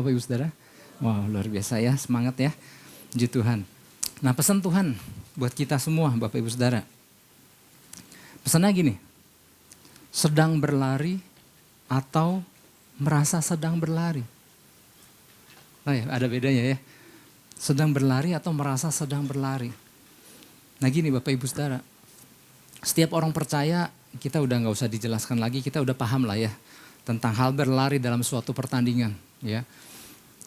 Bapak Ibu Saudara? Wow, luar biasa ya, semangat ya. Puji Tuhan. Nah, pesan Tuhan buat kita semua Bapak Ibu Saudara. Pesannya gini, sedang berlari atau merasa sedang berlari. Oh ya, ada bedanya ya. Sedang berlari atau merasa sedang berlari. Nah gini Bapak Ibu Saudara, setiap orang percaya, kita udah gak usah dijelaskan lagi, kita udah paham lah ya. Tentang hal berlari dalam suatu pertandingan ya.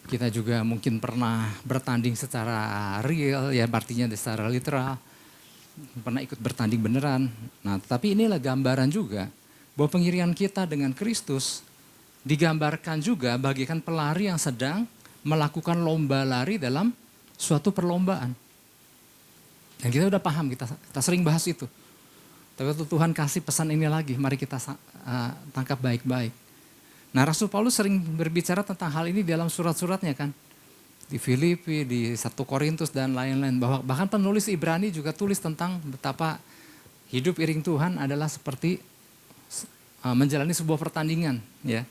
Kita juga mungkin pernah bertanding secara real ya, artinya secara literal. Pernah ikut bertanding beneran. Nah tapi inilah gambaran juga bahwa pengiringan kita dengan Kristus digambarkan juga bagaikan pelari yang sedang melakukan lomba lari dalam suatu perlombaan. Dan kita udah paham, kita sering bahas itu. Tapi waktu Tuhan kasih pesan ini lagi, mari kita tangkap baik-baik. Nah Rasul Paulus sering berbicara tentang hal ini dalam surat-suratnya kan. Di Filipi, di 1 Korintus dan lain-lain. Bahkan penulis Ibrani juga tulis tentang betapa hidup iring Tuhan adalah seperti menjalani sebuah pertandingan. Ya.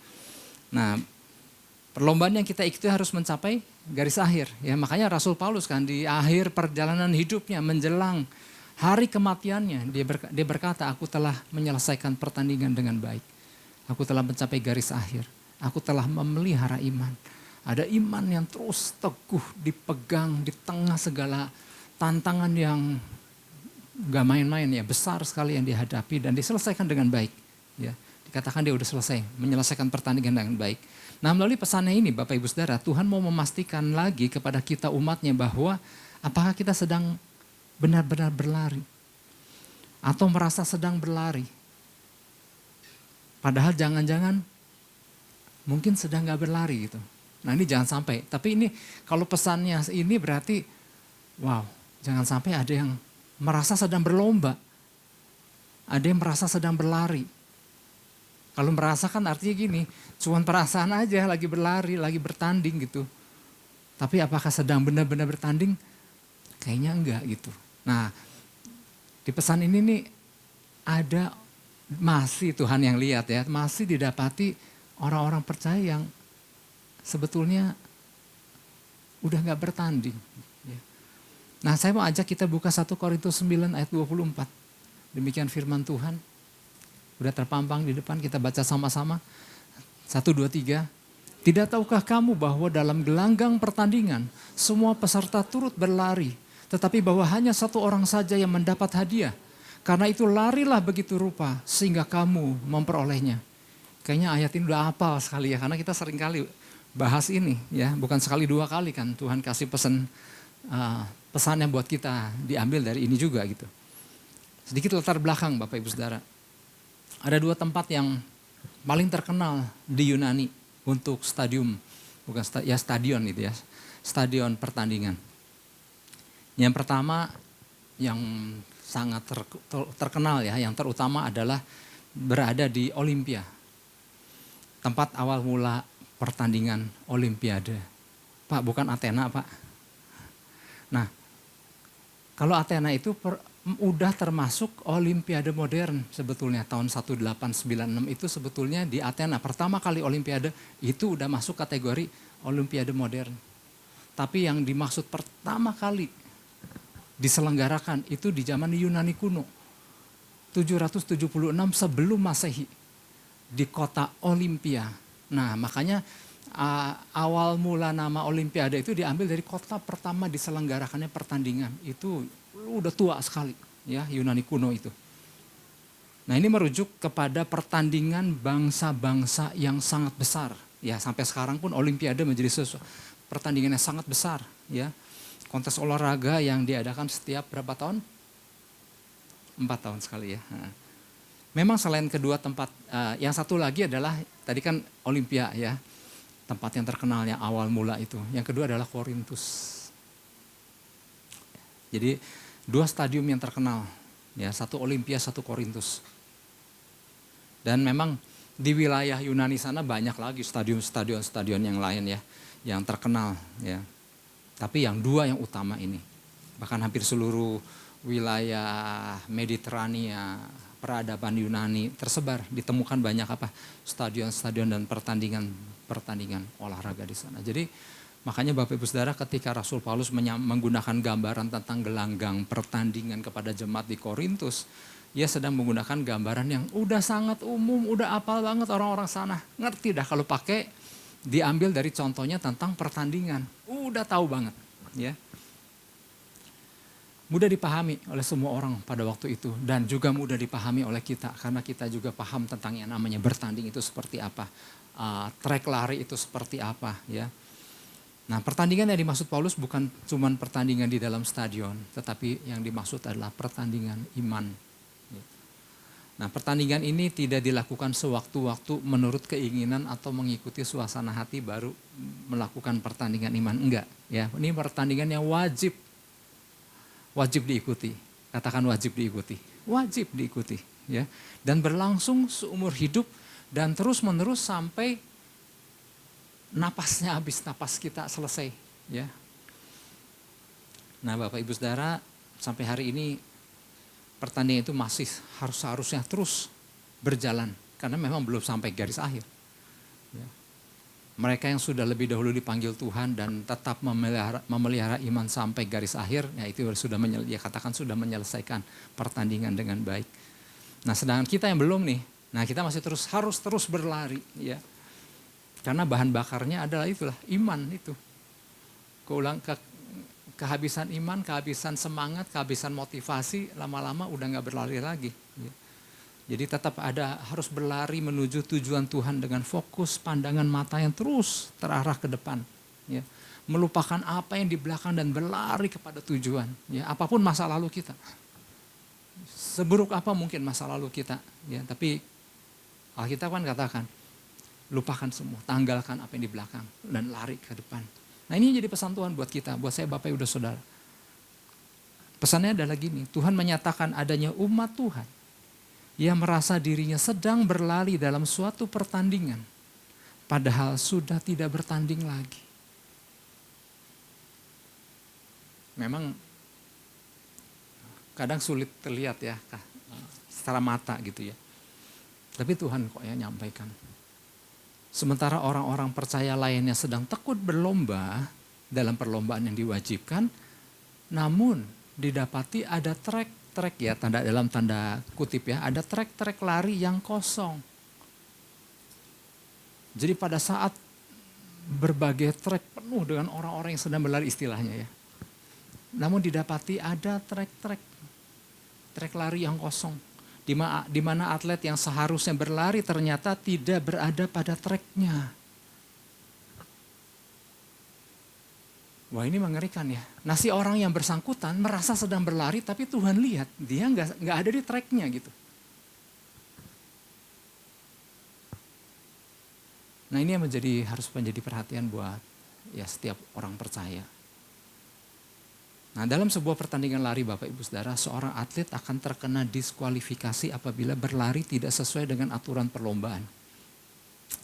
Nah perlombaan yang kita ikuti harus mencapai garis akhir. Ya, makanya Rasul Paulus kan di akhir perjalanan hidupnya menjelang hari kematiannya. Dia berkata, aku telah menyelesaikan pertandingan dengan baik. Aku telah mencapai garis akhir. Aku telah memelihara iman. Ada iman yang terus teguh dipegang di tengah segala tantangan yang gak main-main ya. Besar sekali yang dihadapi dan diselesaikan dengan baik. Ya, dikatakan dia udah selesai menyelesaikan pertandingan dengan baik. Nah melalui pesannya ini Bapak Ibu Saudara, Tuhan mau memastikan lagi kepada kita umatnya bahwa apakah kita sedang benar-benar berlari. Atau merasa sedang berlari. Padahal jangan-jangan mungkin sedang gak berlari gitu. Nah ini jangan sampai, tapi ini kalau pesannya ini berarti wow, jangan sampai ada yang merasa sedang berlomba. Ada yang merasa sedang berlari. Kalau merasakan artinya gini, cuman perasaan aja lagi berlari, lagi bertanding gitu. Tapi apakah sedang benar-benar bertanding? Kayaknya enggak gitu. Nah di pesan ini nih ada masih Tuhan yang lihat ya, masih didapati orang-orang percaya yang sebetulnya udah gak bertanding. Nah saya mau ajak kita buka 1 Korintus 9 ayat 24. Demikian firman Tuhan. Udah terpampang di depan, kita baca sama-sama. 1, 2, 3. Tidak tahukah kamu bahwa dalam gelanggang pertandingan semua peserta turut berlari, tetapi bahwa hanya satu orang saja yang mendapat hadiah. Karena itu larilah begitu rupa sehingga kamu memperolehnya. Kayaknya ayat ini udah hafal sekali ya, karena kita sering kali bahas ini ya, bukan sekali dua kali kan Tuhan kasih pesannya buat kita diambil dari ini juga gitu. Sedikit latar belakang Bapak Ibu Saudara. Ada 2 tempat yang paling terkenal di Yunani untuk stadion itu ya, stadion pertandingan. Yang pertama yang sangat terkenal ya, yang terutama adalah berada di Olimpia. Tempat awal mula pertandingan Olimpiade. Pak, bukan Athena Pak. Nah, kalau Athena itu udah termasuk Olimpiade modern sebetulnya. Tahun 1896 itu sebetulnya di Athena. Pertama kali Olimpiade itu udah masuk kategori Olimpiade modern. Tapi yang dimaksud pertama kali diselenggarakan itu di zaman Yunani kuno. 776 sebelum Masehi. Di kota Olimpia. Nah makanya awal mula nama Olimpiade itu diambil dari kota pertama diselenggarakannya pertandingan. Itu udah tua sekali ya, Yunani kuno itu. Nah ini merujuk kepada pertandingan bangsa-bangsa yang sangat besar. Ya sampai sekarang pun Olimpiade menjadi pertandingan yang sangat besar ya. Kontes olahraga yang diadakan setiap berapa tahun? 4 tahun sekali ya. Nah. Memang selain kedua tempat, yang satu lagi adalah tadi kan Olimpia ya. Tempat yang terkenal yang awal mula itu. Yang kedua adalah Korintus. Jadi 2 stadium yang terkenal. Ya, satu Olimpia, satu Korintus. Dan memang di wilayah Yunani sana banyak lagi stadion yang lain ya. Yang terkenal ya. Tapi yang 2 yang utama ini. Bahkan hampir seluruh wilayah Mediterania, peradaban Yunani tersebar. Ditemukan banyak stadion-stadion dan pertandingan pertandingan olahraga di sana. Jadi makanya Bapak Ibu Saudara, ketika Rasul Paulus menggunakan gambaran tentang gelanggang pertandingan kepada jemaat di Korintus, ia sedang menggunakan gambaran yang udah sangat umum, udah apal banget orang-orang sana. Ngerti dah kalau pakai diambil dari contohnya tentang pertandingan. Udah tahu banget, ya. Mudah dipahami oleh semua orang pada waktu itu dan juga mudah dipahami oleh kita karena kita juga paham tentang yang namanya bertanding itu seperti apa, trek lari itu seperti apa, ya. Nah, pertandingan yang dimaksud Paulus bukan cuma pertandingan di dalam stadion, tetapi yang dimaksud adalah pertandingan iman. Nah, pertandingan ini tidak dilakukan sewaktu-waktu menurut keinginan atau mengikuti suasana hati baru melakukan pertandingan iman, enggak, ya. Ini pertandingan yang wajib diikuti. Katakan wajib diikuti. Wajib diikuti, ya. Dan berlangsung seumur hidup dan terus-menerus sampai napasnya habis, napas kita selesai, ya. Nah, Bapak Ibu Saudara, sampai hari ini pertandingan itu masih harusnya terus berjalan karena memang belum sampai garis akhir. Ya. Mereka yang sudah lebih dahulu dipanggil Tuhan dan tetap memelihara iman sampai garis akhir, ya itu sudah sudah menyelesaikan pertandingan dengan baik. Nah, sedangkan kita yang belum nih, nah kita masih harus terus berlari, ya. Karena bahan bakarnya adalah itulah iman itu. Kehabisan iman, kehabisan semangat, kehabisan motivasi, lama-lama udah nggak berlari lagi. Ya. Jadi tetap harus berlari menuju tujuan Tuhan dengan fokus pandangan mata yang terus terarah ke depan. Ya. Melupakan apa yang di belakang dan berlari kepada tujuan. Ya. Apapun masa lalu kita. Seburuk apa mungkin masa lalu kita. Ya. Tapi Alkitab kan katakan, lupakan semua, tanggalkan apa yang di belakang dan lari ke depan. Nah, ini jadi pesan Tuhan buat kita, buat saya Bapak Ibu Saudara. Pesannya adalah gini, Tuhan menyatakan adanya umat Tuhan yang merasa dirinya sedang berlari dalam suatu pertandingan, padahal sudah tidak bertanding lagi. Memang kadang sulit terlihat ya, secara mata gitu ya. Tapi Tuhan kok ya nyampaikan. Sementara orang-orang percaya lainnya sedang tekun berlomba dalam perlombaan yang diwajibkan, namun didapati ada trek ya, dalam tanda kutip ya, ada trek lari yang kosong. Jadi pada saat berbagai trek penuh dengan orang-orang yang sedang berlari istilahnya ya, namun didapati ada trek lari yang kosong. Di mana atlet yang seharusnya berlari ternyata tidak berada pada treknya. Wah, ini mengerikan ya. Nah, si orang yang bersangkutan merasa sedang berlari tapi Tuhan lihat dia nggak ada di treknya gitu. Nah, ini yang harus menjadi perhatian buat ya setiap orang percaya. Nah, dalam sebuah pertandingan lari Bapak Ibu Saudara, seorang atlet akan terkena diskualifikasi apabila berlari tidak sesuai dengan aturan perlombaan.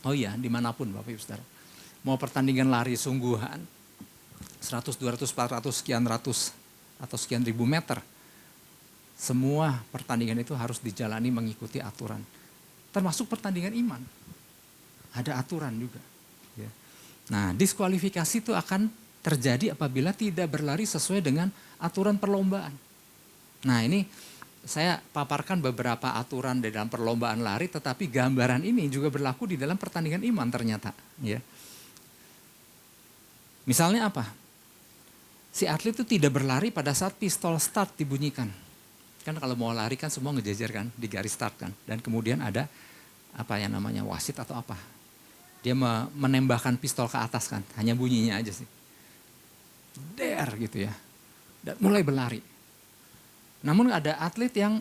Oh iya, dimanapun Bapak Ibu Saudara. Mau pertandingan lari sungguhan, 100, 200, 400, sekian ratus, atau sekian ribu meter. Semua pertandingan itu harus dijalani mengikuti aturan. Termasuk pertandingan iman. Ada aturan juga. Ya. Nah, diskualifikasi itu akan terjadi apabila tidak berlari sesuai dengan aturan perlombaan. Nah, ini saya paparkan beberapa aturan di dalam perlombaan lari, tetapi gambaran ini juga berlaku di dalam pertandingan iman ternyata. Ya. Misalnya apa? Si atlet itu tidak berlari pada saat pistol start dibunyikan. Kan kalau mau lari kan semua ngejejer kan, di garis start kan. Dan kemudian ada apa yang namanya wasit atau apa. Dia menembakkan pistol ke atas kan, hanya bunyinya aja sih. Dare gitu ya, dan mulai berlari. Namun ada atlet yang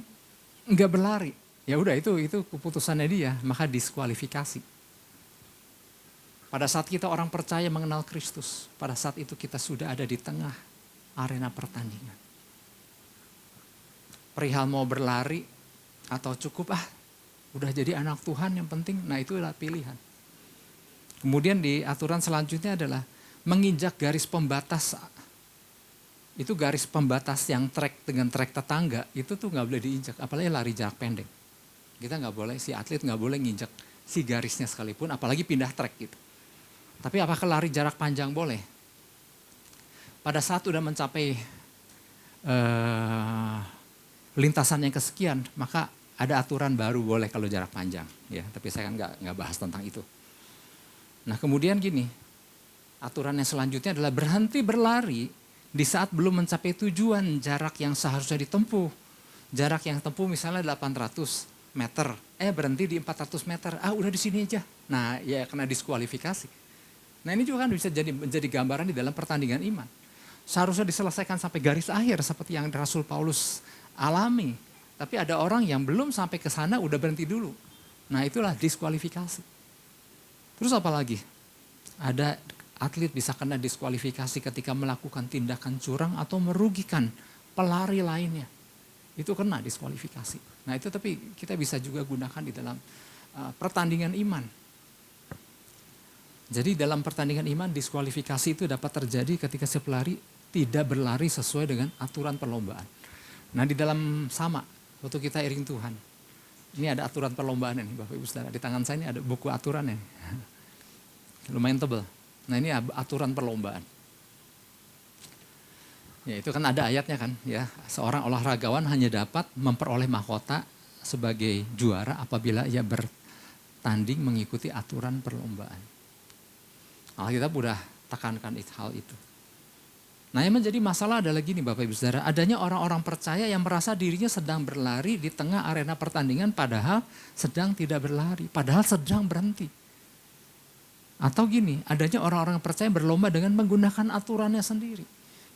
enggak berlari, ya udah itu keputusannya dia, maka diskualifikasi. Pada saat kita orang percaya mengenal Kristus, pada saat itu kita sudah ada di tengah arena pertandingan. Perihal mau berlari atau cukup udah jadi anak Tuhan yang penting, nah itulah pilihan. Kemudian di aturan selanjutnya adalah menginjak garis pembatas. Itu garis pembatas yang trek dengan trek tetangga, itu tuh gak boleh diinjak, apalagi lari jarak pendek. Kita gak boleh, si atlet gak boleh nginjak si garisnya sekalipun, apalagi pindah trek gitu. Tapi apakah lari jarak panjang boleh? Pada saat udah mencapai lintasan yang kesekian, maka ada aturan baru boleh kalau jarak panjang. Ya, tapi saya kan nggak bahas tentang itu. Nah kemudian gini, aturan yang selanjutnya adalah berhenti berlari di saat belum mencapai tujuan jarak yang seharusnya ditempuh. Jarak yang tempuh misalnya 800 meter, berhenti di 400 meter, udah di sini aja. Nah ya kena diskualifikasi. Nah ini juga kan bisa menjadi gambaran di dalam pertandingan iman. Seharusnya diselesaikan sampai garis akhir seperti yang Rasul Paulus alami. Tapi ada orang yang belum sampai ke sana udah berhenti dulu. Nah itulah diskualifikasi. Terus apa lagi? Ada atlet bisa kena diskualifikasi ketika melakukan tindakan curang atau merugikan pelari lainnya. Itu kena diskualifikasi. Nah itu tapi kita bisa juga gunakan di dalam pertandingan iman. Jadi dalam pertandingan iman diskualifikasi itu dapat terjadi ketika si pelari tidak berlari sesuai dengan aturan perlombaan. Nah di dalam sama, waktu kita iring Tuhan, ini ada aturan perlombaan ini Bapak Ibu Saudara. Di tangan saya ini ada buku aturannya, lumayan tebal. Nah ini aturan perlombaan. Ya itu kan ada ayatnya kan, ya seorang olahragawan hanya dapat memperoleh mahkota sebagai juara apabila ia bertanding mengikuti aturan perlombaan. Alkitab udah tekankan hal itu. Nah yang menjadi masalah adalah gini Bapak Ibu Saudara, adanya orang-orang percaya yang merasa dirinya sedang berlari di tengah arena pertandingan padahal sedang tidak berlari, padahal sedang berhenti. Atau gini, adanya orang-orang percaya berlomba dengan menggunakan aturannya sendiri.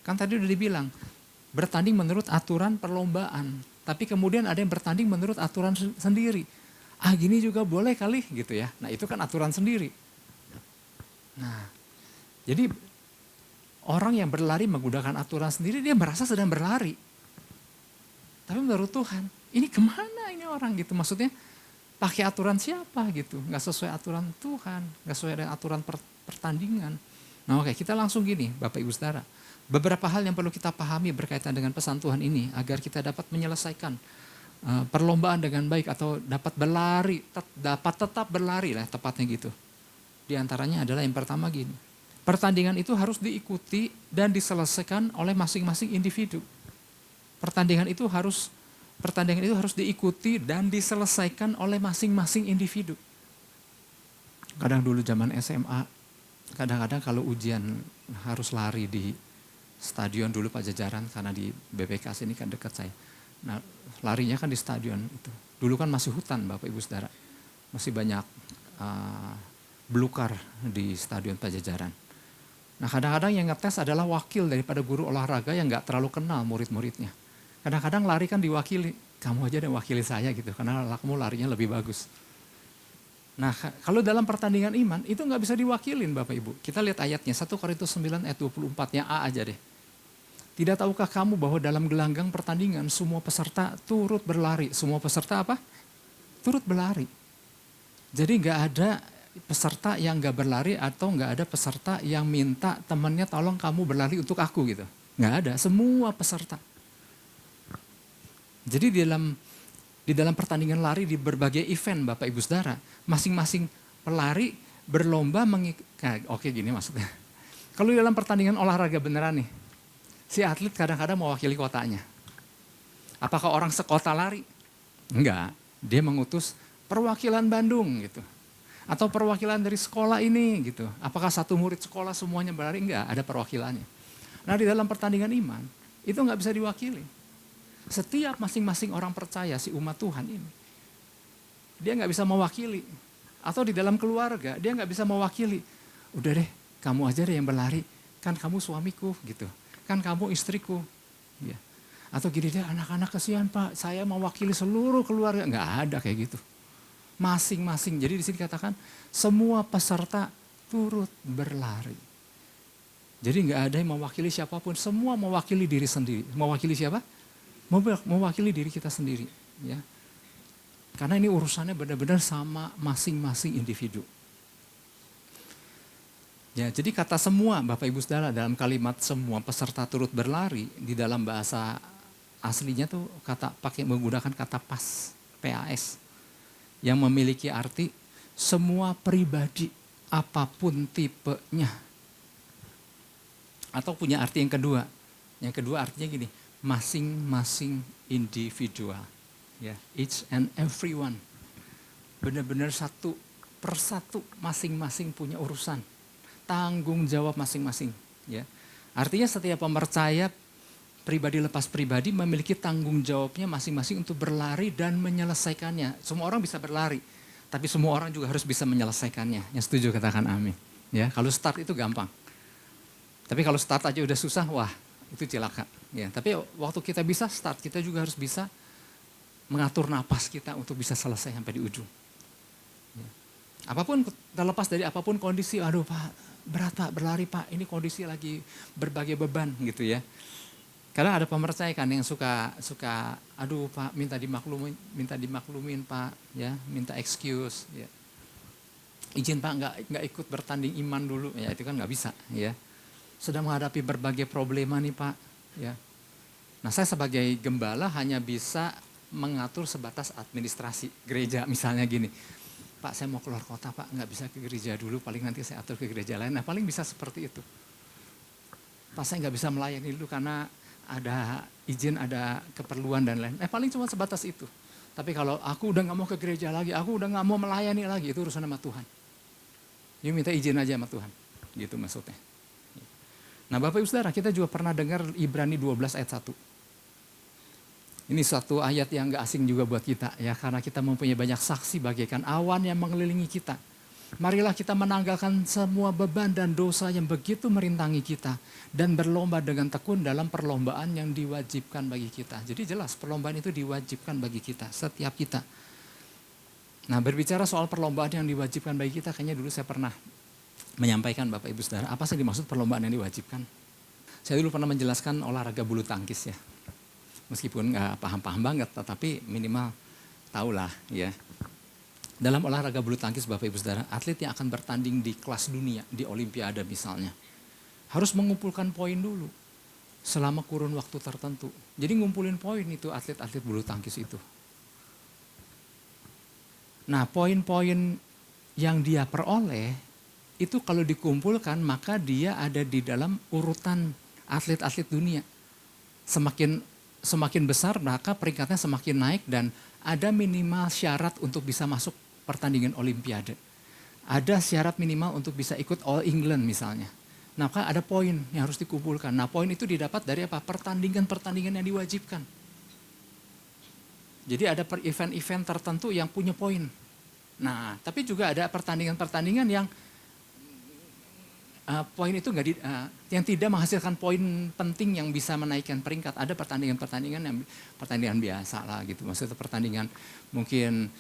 Kan tadi udah dibilang, bertanding menurut aturan perlombaan, tapi kemudian ada yang bertanding menurut aturan sendiri. Gini juga boleh kali gitu ya, nah itu kan aturan sendiri. Nah, jadi orang yang berlari menggunakan aturan sendiri, dia merasa sedang berlari. Tapi menurut Tuhan, ini kemana ini orang gitu? Maksudnya pakai aturan siapa gitu? Gak sesuai aturan Tuhan, gak sesuai dengan aturan pertandingan. Nah oke, kita langsung gini Bapak Ibu Saudara. Beberapa hal yang perlu kita pahami berkaitan dengan pesan Tuhan ini agar kita dapat menyelesaikan perlombaan dengan baik atau dapat berlari, dapat tetap berlari lah tepatnya gitu. Di antaranya adalah yang pertama gini, pertandingan itu harus diikuti dan diselesaikan oleh masing-masing individu. Pertandingan itu harus diikuti dan diselesaikan oleh masing-masing individu. Kadang dulu zaman SMA, kadang-kadang kalau ujian harus lari di stadion dulu Pajajaran, karena di BPK sini kan dekat saya. Nah larinya kan di stadion itu. Dulu kan masih hutan Bapak Ibu Saudara, masih banyak belukar di stadion Pajajaran. Nah kadang-kadang yang ngetes adalah wakil daripada guru olahraga yang gak terlalu kenal murid-muridnya. Kadang-kadang lari kan diwakili, kamu aja deh wakili saya gitu, karena kamu larinya lebih bagus. Nah kalau dalam pertandingan iman itu gak bisa diwakilin Bapak Ibu. Kita lihat ayatnya 1 Korintus 9 ayat 24, yang A aja deh. Tidak tahukah kamu bahwa dalam gelanggang pertandingan semua peserta turut berlari. Semua peserta apa? Turut berlari. Jadi gak ada peserta yang gak berlari atau gak ada peserta yang minta temannya tolong kamu berlari untuk aku gitu. Gak ada, semua peserta. Jadi di dalam pertandingan lari di berbagai event Bapak Ibu Saudara, masing-masing pelari berlomba oke gini maksudnya. Kalau di dalam pertandingan olahraga beneran nih, si atlet kadang-kadang mewakili kotanya. Apakah orang sekota lari? Enggak, dia mengutus perwakilan Bandung gitu. Atau perwakilan dari sekolah ini gitu. Apakah satu murid sekolah semuanya berlari? Enggak, ada perwakilannya. Nah di dalam pertandingan iman, itu enggak bisa diwakili. Setiap masing-masing orang percaya si umat Tuhan ini, dia enggak bisa mewakili. Atau di dalam keluarga, dia enggak bisa mewakili. Udah deh, kamu aja deh yang berlari, kan kamu suamiku gitu. Kan kamu istriku. Ya. Atau gini deh, anak-anak kesian Pak, saya mewakili seluruh keluarga. Enggak ada kayak gitu. Masing-masing. Jadi di sini dikatakan semua peserta turut berlari. Jadi nggak ada yang mewakili siapapun, semua mewakili diri sendiri. Mewakili siapa? Mewakili diri kita sendiri. Ya. Karena ini urusannya benar-benar sama masing-masing individu. Ya, jadi kata semua Bapak Ibu Saudara dalam kalimat semua peserta turut berlari di dalam bahasa aslinya tuh menggunakan kata PAS. yang memiliki arti semua pribadi apapun tipenya. Atau punya arti yang kedua. Yang kedua artinya gini, masing-masing individual. Ya, each and everyone. Benar-benar satu persatu masing-masing punya urusan. Tanggung jawab masing-masing. Ya. Artinya setiap pemercaya pribadi lepas pribadi memiliki tanggung jawabnya masing-masing untuk berlari dan menyelesaikannya. Semua orang bisa berlari, tapi semua orang juga harus bisa menyelesaikannya. Yang setuju katakan amin. Ya, kalau start itu gampang. Tapi kalau start aja udah susah, wah itu celaka. Ya, tapi waktu kita bisa start, kita juga harus bisa mengatur napas kita untuk bisa selesai sampai di ujung. Ya. Apapun, terlepas dari apapun kondisi, aduh Pak, berat Pak, berlari Pak, ini kondisi lagi berbagai beban gitu ya. Karena ada pemercaya kan yang suka aduh Pak, minta dimaklumin Pak, ya, minta excuse, ya. Izin Pak nggak ikut bertanding iman dulu, ya itu kan nggak bisa, ya. Sedang menghadapi berbagai problema nih Pak, ya. Nah saya sebagai gembala hanya bisa mengatur sebatas administrasi gereja, misalnya gini, Pak saya mau keluar kota Pak, nggak bisa ke gereja dulu, paling nanti saya atur ke gereja lain. Nah paling bisa seperti itu. Pak saya nggak bisa melayani dulu karena ada izin, ada keperluan dan lain. Paling cuma sebatas itu. Tapi kalau aku udah nggak mau ke gereja lagi, aku udah nggak mau melayani lagi, itu urusan sama Tuhan. You minta izin aja sama Tuhan, gitu maksudnya. Nah Bapak Ibu Saudara, kita juga pernah dengar Ibrani 12 ayat 1. Ini suatu ayat yang gak asing juga buat kita ya, karena kita mempunyai banyak saksi bagaikan awan yang mengelilingi kita. Marilah kita menanggalkan semua beban dan dosa yang begitu merintangi kita dan berlomba dengan tekun dalam perlombaan yang diwajibkan bagi kita. Jadi jelas perlombaan itu diwajibkan bagi kita, setiap kita. Nah berbicara soal perlombaan yang diwajibkan bagi kita, kayaknya dulu saya pernah menyampaikan Bapak Ibu Saudara, apa sih dimaksud perlombaan yang diwajibkan? Saya dulu pernah menjelaskan olahraga bulu tangkis ya. Meskipun nggak paham-paham banget, tetapi minimal tahulah ya. Dalam olahraga bulu tangkis Bapak Ibu Saudara, atlet yang akan bertanding di kelas dunia, di Olimpiade misalnya, harus mengumpulkan poin dulu selama kurun waktu tertentu. Jadi ngumpulin poin itu atlet-atlet bulu tangkis itu. Nah poin-poin yang dia peroleh, itu kalau dikumpulkan maka dia ada di dalam urutan atlet-atlet dunia. Semakin besar maka peringkatnya semakin naik dan ada minimal syarat untuk bisa masuk pertandingan Olimpiade. Ada syarat minimal untuk bisa ikut All England misalnya. Nah, maka ada poin yang harus dikumpulkan. Nah, poin itu didapat dari apa? Pertandingan-pertandingan yang diwajibkan. Jadi ada event-event tertentu yang punya poin. Nah, tapi juga ada pertandingan-pertandingan yang poin itu yang tidak menghasilkan poin penting yang bisa menaikkan peringkat. Ada pertandingan-pertandingan yang pertandingan biasa lah gitu. Maksudnya pertandingan mungkin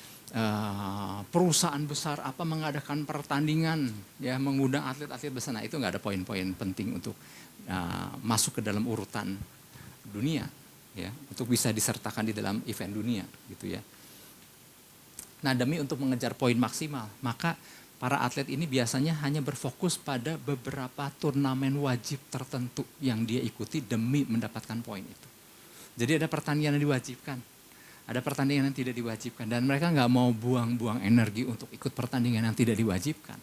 perusahaan besar apa mengadakan pertandingan ya mengundang atlet-atlet besar. Nah itu nggak ada poin-poin penting untuk masuk ke dalam urutan dunia ya untuk bisa disertakan di dalam event dunia gitu ya. Nah demi untuk mengejar poin maksimal maka para atlet ini biasanya hanya berfokus pada beberapa turnamen wajib tertentu yang dia ikuti demi mendapatkan poin itu. Jadi ada pertandingan yang diwajibkan, ada pertandingan yang tidak diwajibkan. Dan mereka nggak mau buang-buang energi untuk ikut pertandingan yang tidak diwajibkan.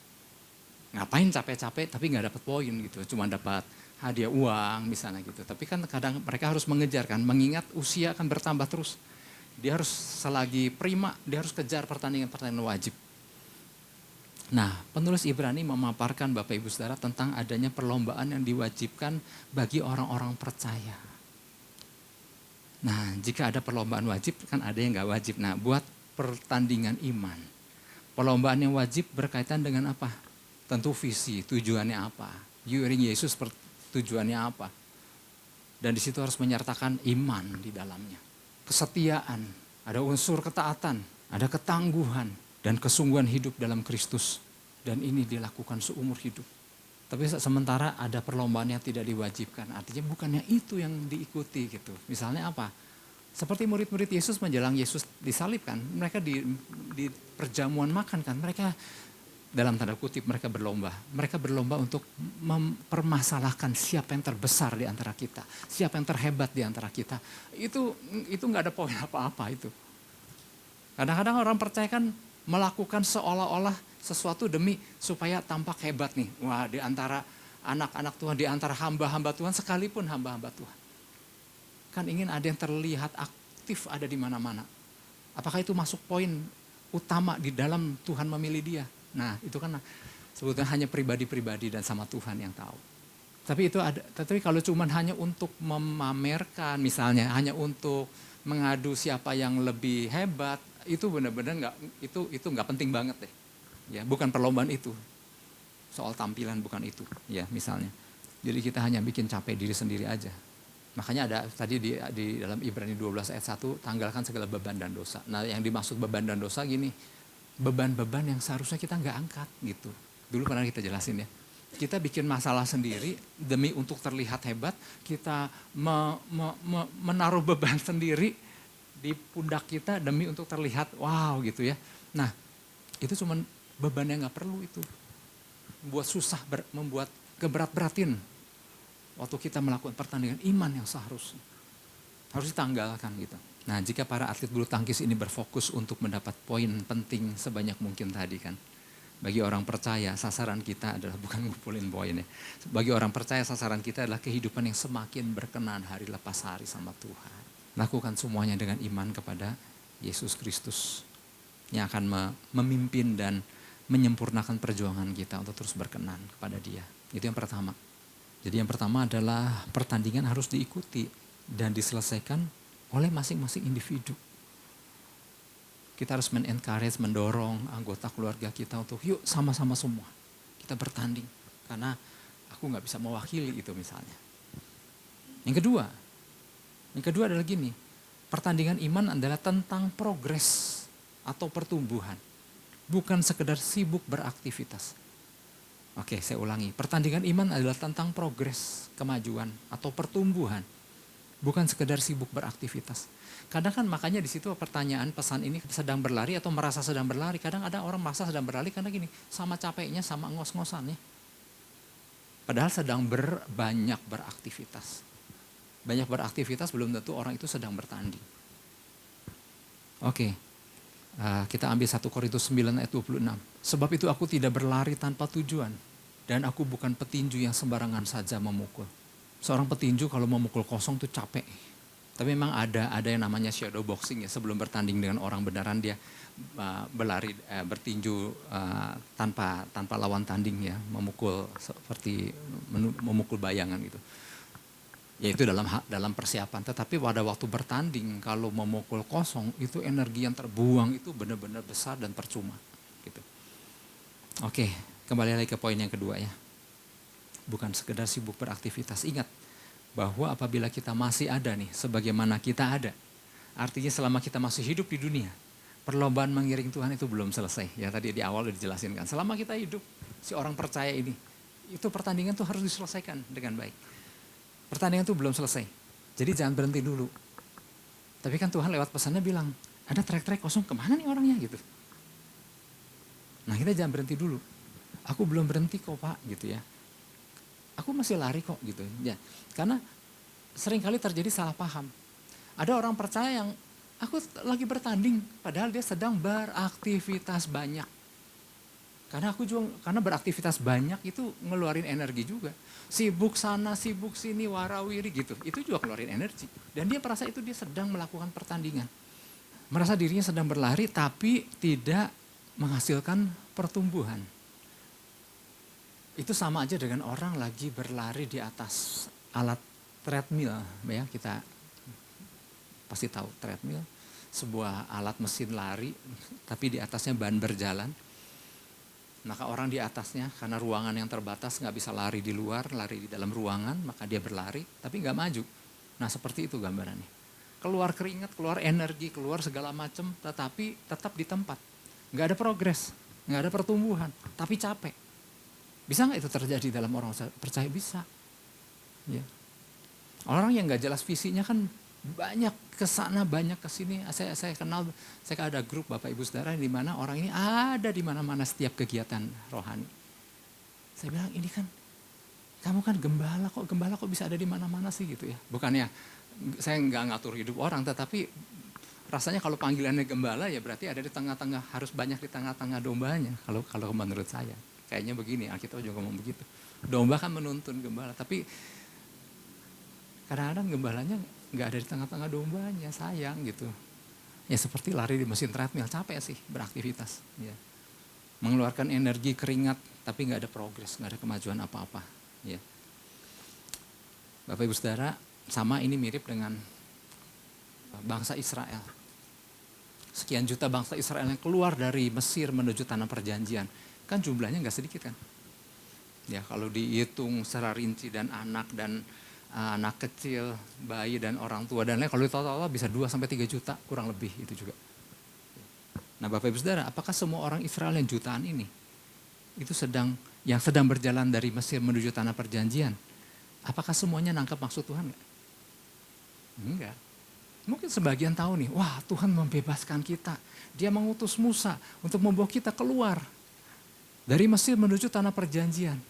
Ngapain capek-capek tapi nggak dapat poin gitu, cuma dapat hadiah uang misalnya gitu. Tapi kan kadang mereka harus mengejar kan, mengingat usia akan bertambah terus. Dia harus selagi prima, dia harus kejar pertandingan-pertandingan wajib. Nah, penulis Ibrani memaparkan Bapak Ibu Saudara tentang adanya perlombaan yang diwajibkan bagi orang-orang percaya. Nah, jika ada perlombaan wajib kan ada yang gak wajib. Nah, buat pertandingan iman, perlombaan yang wajib berkaitan dengan apa? Tentu visi, tujuannya apa? Iring Yesus tujuannya apa? Dan di situ harus menyertakan iman di dalamnya. Kesetiaan, ada unsur ketaatan, ada ketangguhan, dan kesungguhan hidup dalam Kristus. Dan ini dilakukan seumur hidup. Tapi sementara ada perlombaan yang tidak diwajibkan. Artinya bukannya itu yang diikuti gitu. Misalnya apa? Seperti murid-murid Yesus menjelang Yesus disalibkan. Mereka di perjamuan makan kan. Mereka dalam tanda kutip mereka berlomba. Mereka berlomba untuk mempermasalahkan siapa yang terbesar di antara kita. Siapa yang terhebat di antara kita. Itu gak ada poin apa-apa itu. Kadang-kadang orang percaya kan melakukan seolah-olah sesuatu demi supaya tampak hebat nih. Wah, di antara anak-anak Tuhan, di antara hamba-hamba Tuhan, sekalipun hamba-hamba Tuhan. Kan ingin ada yang terlihat aktif ada di mana-mana. Apakah itu masuk poin utama di dalam Tuhan memilih dia? Nah, itu kan sebetulnya hanya pribadi-pribadi dan sama Tuhan yang tahu. Tapi itu ada, tapi kalau cuma hanya untuk memamerkan, misalnya hanya untuk mengadu siapa yang lebih hebat, itu benar-benar nggak, itu nggak penting banget deh. Ya, bukan perlombaan itu. Soal tampilan bukan itu, ya misalnya. Jadi kita hanya bikin capek diri sendiri aja. Makanya ada tadi di dalam Ibrani 12 ayat 1, tanggalkan segala beban dan dosa. Nah, yang dimaksud beban dan dosa gini, beban-beban yang seharusnya kita nggak angkat gitu. Dulu pernah kita jelasin ya. Kita bikin masalah sendiri demi untuk terlihat hebat, kita menaruh beban sendiri di pundak kita demi untuk terlihat wow gitu ya. Nah, itu cuma beban yang nggak perlu itu. Membuat susah, membuat keberat-beratin waktu kita melakukan pertandingan iman yang seharusnya. Harus ditanggalkan gitu. Nah, jika para atlet bulu tangkis ini berfokus untuk mendapat poin penting sebanyak mungkin tadi kan. Bagi orang percaya sasaran kita adalah bukan ngumpulin poin ya. Bagi orang percaya sasaran kita adalah kehidupan yang semakin berkenan hari lepas hari sama Tuhan. Lakukan semuanya dengan iman kepada Yesus Kristus yang akan memimpin dan menyempurnakan perjuangan kita untuk terus berkenan kepada Dia. Itu yang pertama. Jadi yang pertama adalah pertandingan harus diikuti dan diselesaikan oleh masing-masing individu. Kita harus men-encourage, mendorong anggota keluarga kita untuk yuk sama-sama semua. Kita bertanding. Karena aku gak bisa mewakili itu misalnya. Yang kedua adalah gini. Pertandingan iman adalah tentang progres atau pertumbuhan. Bukan sekedar sibuk beraktivitas. Oke, saya ulangi. Pertandingan iman adalah tentang progres, kemajuan atau pertumbuhan. Bukan sekedar sibuk beraktivitas. Kadang kan makanya di situ pertanyaan pesan ini sedang berlari atau merasa sedang berlari. Kadang ada orang merasa sedang berlari karena gini, sama capeknya, sama ngos-ngosannya. Padahal sedang banyak beraktivitas. Banyak beraktivitas belum tentu orang itu sedang bertanding. Oke, kita ambil 1 Korintus 9 ayat 26. Sebab itu aku tidak berlari tanpa tujuan. Dan aku bukan petinju yang sembarangan saja memukul. Seorang petinju kalau memukul kosong tuh capek. Tapi memang ada yang namanya shadow boxing ya. Sebelum bertanding dengan orang beneran dia berlari, bertinju tanpa lawan tanding ya. Memukul seperti memukul bayangan gitu. Yaitu dalam persiapan. Tetapi pada waktu bertanding kalau memukul kosong itu energi yang terbuang itu benar-benar besar dan percuma. Gitu. Oke, kembali lagi ke poin yang kedua ya. Bukan sekedar sibuk beraktivitas. Ingat bahwa apabila kita masih ada nih, sebagaimana kita ada. Artinya selama kita masih hidup di dunia, perlombaan mengiring Tuhan itu belum selesai. Ya tadi di awal udah dijelasin kan. Selama kita hidup, si orang percaya ini, itu pertandingan tuh harus diselesaikan dengan baik. Pertandingan tuh belum selesai. Jadi jangan berhenti dulu. Tapi kan Tuhan lewat pesannya bilang, ada trek-trek kosong, kemana nih orangnya gitu. Nah kita jangan berhenti dulu. Aku belum berhenti kok Pak gitu ya. Aku masih lari kok gitu ya. Karena seringkali terjadi salah paham. Ada orang percaya yang aku lagi bertanding padahal dia sedang beraktivitas banyak. Karena beraktivitas banyak itu ngeluarin energi juga. Sibuk sana, sibuk sini, warawiri gitu. Itu juga keluarin energi. Dan dia merasa itu dia sedang melakukan pertandingan. Merasa dirinya sedang berlari tapi tidak menghasilkan pertumbuhan. Itu sama aja dengan orang lagi berlari di atas alat treadmill. Ya, kita pasti tahu treadmill. Sebuah alat mesin lari tapi di atasnya ban berjalan. Maka orang di atasnya karena ruangan yang terbatas gak bisa lari di luar, lari di dalam ruangan. Maka dia berlari tapi gak maju. Nah seperti itu gambarannya. Keluar keringat, keluar energi, keluar segala macam tetapi tetap di tempat. Gak ada progres, gak ada pertumbuhan tapi capek. Bisa nggak itu terjadi dalam orang percaya? Bisa. Ya. Orang yang nggak jelas visinya kan banyak kesana, banyak kesini. Saya kenal, saya ada grup Bapak Ibu Saudara di mana orang ini ada di mana-mana setiap kegiatan rohani. Saya bilang ini kan, kamu kan gembala kok bisa ada di mana-mana sih gitu ya. Bukannya saya nggak ngatur hidup orang, tetapi rasanya kalau panggilannya gembala ya berarti ada di tengah-tengah, harus banyak di tengah-tengah dombanya. Kalau menurut saya, kayaknya begini, Alkitab juga ngomong begitu. Domba kan menuntun gembala, tapi kadang-kadang gembalanya nggak ada di tengah-tengah dombanya, sayang gitu. Ya seperti lari di mesin treadmill, capek sih beraktivitas. Ya. Mengeluarkan energi, keringat, tapi nggak ada progres, nggak ada kemajuan apa-apa. Ya. Bapak Ibu Saudara, sama ini mirip dengan bangsa Israel. Sekian juta bangsa Israel yang keluar dari Mesir menuju tanah perjanjian. Kan jumlahnya nggak sedikit kan. Ya kalau dihitung secara rinci dan anak kecil, bayi dan orang tua dan lain, kalau total bisa 2-3 juta kurang lebih itu juga. Nah Bapak Ibu Saudara, apakah semua orang Israel yang jutaan ini itu yang sedang berjalan dari Mesir menuju tanah perjanjian, apakah semuanya nangkap maksud Tuhan enggak? Enggak. Mungkin sebagian tahu nih, wah Tuhan membebaskan kita. Dia mengutus Musa untuk membawa kita keluar dari Mesir menuju tanah perjanjian.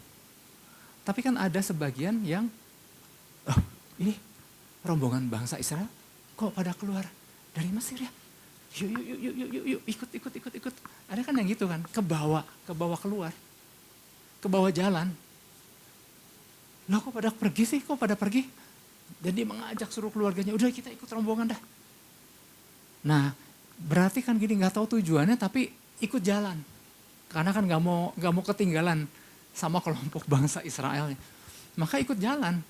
Tapi kan ada sebagian yang, oh ini rombongan bangsa Israel kok pada keluar dari Mesir ya? Yuk, ikut. Ada kan yang gitu kan, ke bawah keluar, ke bawah jalan. Lah kok pada pergi? Dan dia mengajak seluruh keluarganya, udah kita ikut rombongan dah. Nah, berarti kan gini nggak tahu tujuannya tapi ikut jalan. Karena kan nggak mau ketinggalan sama kelompok bangsa Israel. Maka ikut jalan.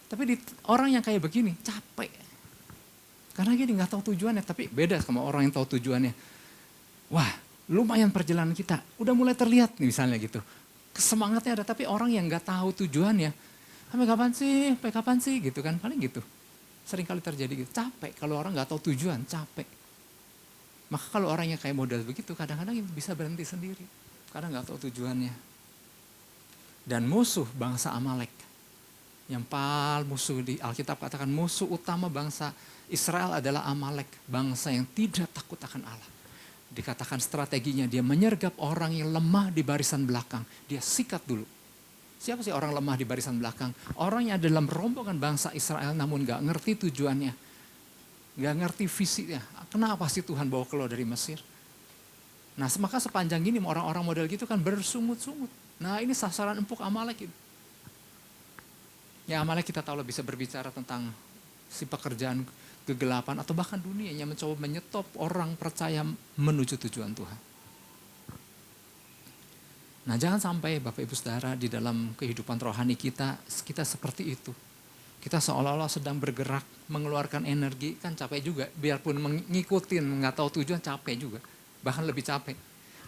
Tapi orang yang kayak begini capek. Karena gini nggak tahu tujuannya, tapi beda sama orang yang tahu tujuannya. Wah, lumayan perjalanan kita, udah mulai terlihat nih misalnya gitu. Semangatnya ada, tapi orang yang nggak tahu tujuannya, sampai kapan sih gitu kan, paling gitu. Sering kali terjadi gitu, capek kalau orang nggak tahu tujuan, capek. Maka kalau orang yang kayak model begitu, kadang-kadang bisa berhenti sendiri, karena nggak tahu tujuannya. Dan musuh bangsa Amalek, yang paling musuh di Alkitab katakan musuh utama bangsa Israel adalah Amalek, bangsa yang tidak takut akan Allah. Dikatakan strateginya dia menyergap orang yang lemah di barisan belakang, dia sikat dulu. Siapa sih orang lemah di barisan belakang? Orang yang dalam rombongan bangsa Israel namun gak ngerti tujuannya. Gak ngerti visinya. Kenapa sih Tuhan bawa keluar dari Mesir? Nah maka sepanjang ini orang-orang model gitu kan bersungut-sungut. Nah ini sasaran empuk Amalek itu. Ya Amalek kita tahu bisa berbicara tentang si pekerjaan kegelapan atau bahkan dunia yang mencoba menyetop orang percaya menuju tujuan Tuhan. Nah jangan sampai Bapak Ibu Saudara di dalam kehidupan rohani kita seperti itu. Kita seolah-olah sedang bergerak, mengeluarkan energi, kan capek juga. Biarpun mengikutin, nggak tahu tujuan capek juga. Bahkan lebih capek.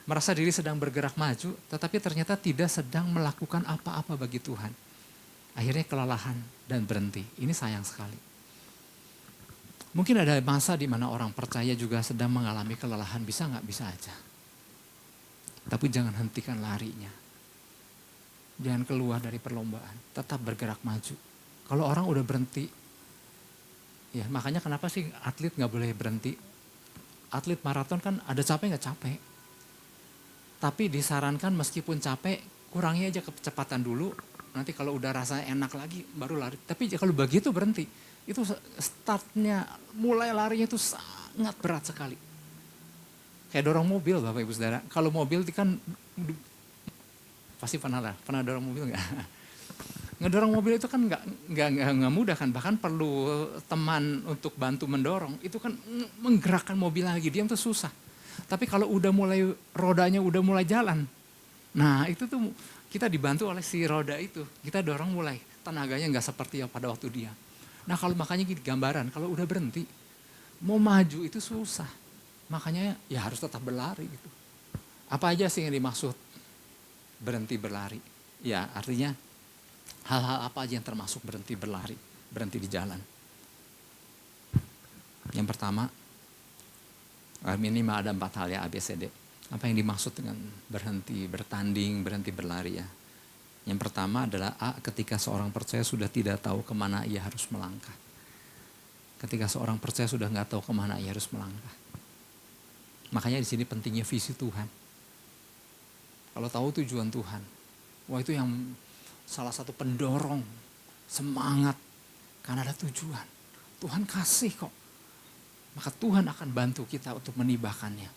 Merasa diri sedang bergerak maju, tetapi ternyata tidak sedang melakukan apa-apa bagi Tuhan. Akhirnya kelelahan dan berhenti. Ini sayang sekali. Mungkin ada masa di mana orang percaya juga sedang mengalami kelelahan, bisa nggak? Bisa aja. Tapi jangan hentikan larinya. Jangan keluar dari perlombaan, tetap bergerak maju. Kalau orang udah berhenti, ya makanya kenapa sih atlet nggak boleh berhenti? Atlet maraton kan ada capek nggak capek. Tapi disarankan meskipun capek, kurangi aja kecepatan dulu. Nanti kalau udah rasanya enak lagi, baru lari. Tapi kalau begitu berhenti, itu startnya, mulai larinya itu sangat berat sekali. Kayak dorong mobil Bapak Ibu Saudara. Kalau mobil itu kan, pasti pernah dorong mobil nggak? Ngedorong mobil itu kan nggak mudah kan, bahkan perlu teman untuk bantu mendorong. Itu kan menggerakkan mobil lagi, diam tuh susah. Tapi kalau udah mulai rodanya udah mulai jalan, nah itu tuh kita dibantu oleh si roda itu. Kita dorong mulai, tenaganya nggak seperti yang pada waktu dia. Nah kalau makanya gini gambaran, kalau udah berhenti, mau maju itu susah. Makanya ya harus tetap berlari gitu. Apa aja sih yang dimaksud berhenti berlari? Ya artinya hal-hal apa aja yang termasuk berhenti berlari, berhenti di jalan. Yang pertama, minimal ada 4 hal ya ABCD. Apa yang dimaksud dengan berhenti bertanding, berhenti berlari ya. Yang pertama adalah A, ketika seorang percaya sudah tidak tahu kemana ia harus melangkah. Ketika seorang percaya sudah nggak tahu kemana ia harus melangkah. Makanya di sini pentingnya visi Tuhan. Kalau tahu tujuan Tuhan, wah itu yang salah satu pendorong semangat karena ada tujuan. Tuhan kasih kok. maka Tuhan akan bantu kita untuk menibahkannya.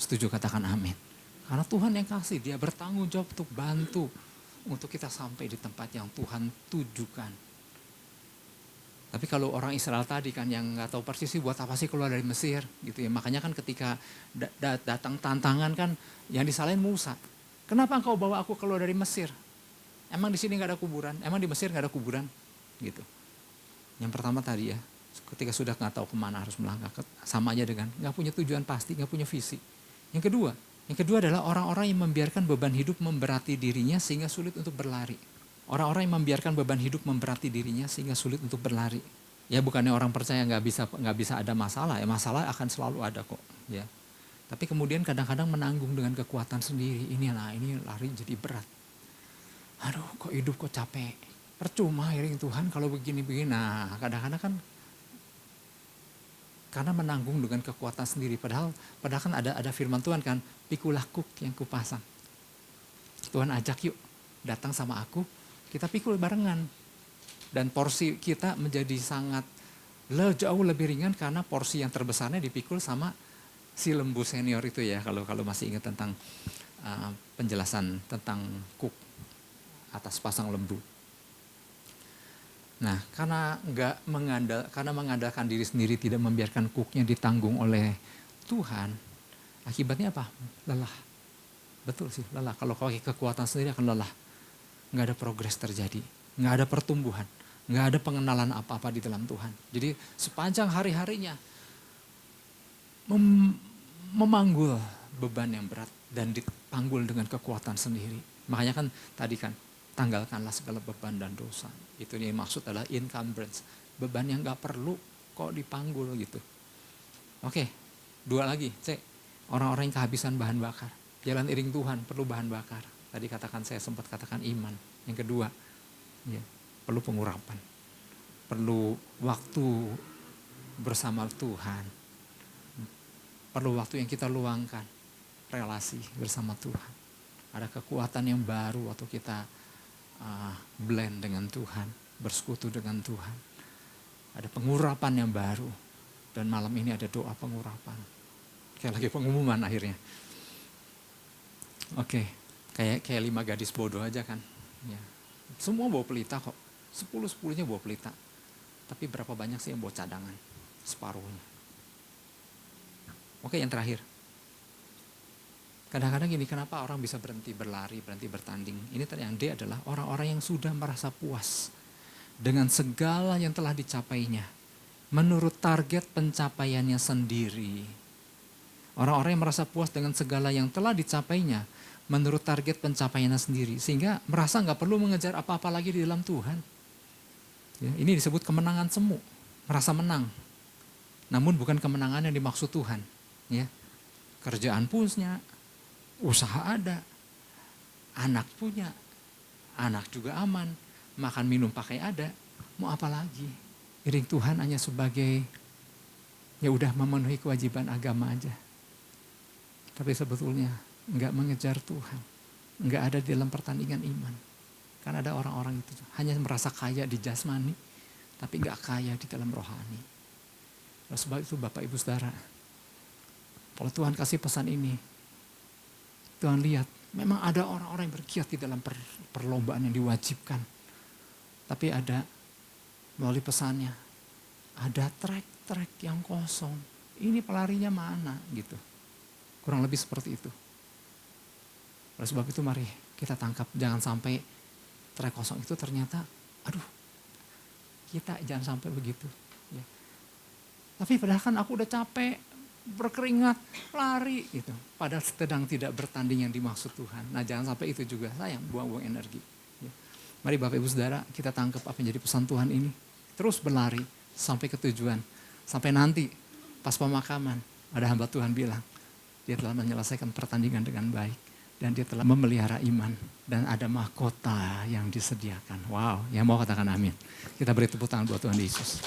Setuju, katakan amin. Karena Tuhan yang kasih, dia bertanggung jawab untuk bantu untuk kita sampai di tempat yang Tuhan tujukan. Tapi kalau orang Israel tadi kan yang nggak tahu persis sih buat apa sih keluar dari Mesir gitu ya. Makanya kan ketika datang tantangan kan yang disalahin Musa. Kenapa engkau bawa aku keluar dari Mesir? Emang di sini nggak ada kuburan? Emang di Mesir nggak ada kuburan? Gitu. Yang pertama tadi ya, ketika sudah nggak tahu kemana harus melangkah, sama aja dengan nggak punya tujuan pasti, nggak punya visi. Yang kedua adalah orang-orang yang membiarkan beban hidup memberati dirinya sehingga sulit untuk berlari. Orang-orang yang membiarkan beban hidup memberati dirinya sehingga sulit untuk berlari. Ya bukannya orang percaya nggak bisa ada masalah, ya masalah akan selalu ada kok. Ya. Tapi kemudian kadang-kadang menanggung dengan kekuatan sendiri. Ini lari jadi berat. Aduh kok hidup kok capek. Percuma iring Tuhan kalau begini-begini. Nah kadang-kadang kan karena menanggung dengan kekuatan sendiri. Padahal kan ada firman Tuhan kan, pikulah kuk yang kupasang. Tuhan ajak yuk datang sama aku. Kita pikul barengan. Dan porsi kita menjadi sangat jauh lebih ringan karena porsi yang terbesarnya dipikul sama si lembu senior itu ya. Kalau masih ingat tentang penjelasan tentang kuk atas pasang lembu. Nah karena mengandalkan diri sendiri, tidak membiarkan kuknya ditanggung oleh Tuhan. Akibatnya apa? Lelah. Betul sih lelah. Kalau pakai kekuatan sendiri akan lelah. Nggak ada progres terjadi, nggak ada pertumbuhan, nggak ada pengenalan apa-apa di dalam Tuhan. Jadi sepanjang hari-harinya memanggul beban yang berat dan dipanggul dengan kekuatan sendiri. Makanya kan tadi kan, tanggalkanlah segala beban dan dosa. Itu yang maksud adalah encumbrance, beban yang nggak perlu kok dipanggul gitu. Oke, dua lagi, C, orang-orang yang kehabisan bahan bakar. Jalan iring Tuhan perlu bahan bakar. Tadi saya sempat katakan iman. Yang kedua, ya, perlu pengurapan. Perlu waktu bersama Tuhan. Perlu waktu yang kita luangkan. Relasi bersama Tuhan. Ada kekuatan yang baru waktu kita blend dengan Tuhan. Bersekutu dengan Tuhan. Ada pengurapan yang baru. Dan malam ini ada doa pengurapan. Kayak lagi pengumuman akhirnya. Oke. Kayak 5 gadis bodoh aja kan. Ya. Semua bawa pelita kok. 10-10-nya bawa pelita. Tapi berapa banyak sih yang bawa cadangan? Separuhnya. Oke, yang terakhir. Kadang-kadang gini, kenapa orang bisa berhenti berlari, berhenti bertanding? Ini yang D adalah orang-orang yang sudah merasa puas dengan segala yang telah dicapainya. Menurut target pencapaiannya sendiri. Orang-orang yang merasa puas dengan segala yang telah dicapainya menurut target pencapaiannya sendiri. Sehingga merasa nggak perlu mengejar apa-apa lagi di dalam Tuhan. Ya, ini disebut kemenangan semu. Merasa menang. Namun bukan kemenangan yang dimaksud Tuhan. Ya. Kerjaan punya, usaha ada, anak punya, anak juga aman, makan minum pakai ada. Mau apa lagi? Iring Tuhan hanya sebagai ya udah memenuhi kewajiban agama aja. Tapi sebetulnya enggak mengejar Tuhan. Enggak ada di dalam pertandingan iman. Kan ada orang-orang itu hanya merasa kaya di jasmani, tapi enggak kaya di dalam rohani. Oleh sebab itu Bapak Ibu Saudara, kalau Tuhan kasih pesan ini, Tuhan lihat memang ada orang-orang yang bergiat di dalam perlombaan yang diwajibkan. Tapi ada melalui pesannya, ada trek-trek yang kosong. Ini pelarinya mana gitu. Kurang lebih seperti itu. Oleh sebab itu mari kita tangkap, jangan sampai trek kosong itu ternyata, kita jangan sampai begitu. Ya. Tapi padahal kan aku udah capek, berkeringat, lari gitu. Padahal sedang tidak bertanding yang dimaksud Tuhan. Nah jangan sampai itu juga, sayang buang-buang energi. Ya. Mari Bapak Ibu Saudara, kita tangkap apa yang jadi pesan Tuhan ini. Terus berlari sampai ke tujuan. Sampai nanti pas pemakaman, ada hamba Tuhan bilang, dia telah menyelesaikan pertandingan dengan baik. Dan dia telah memelihara iman. Dan ada mahkota yang disediakan. Wow, yang mau katakan amin. Kita beri tepuk tangan buat Tuhan Yesus.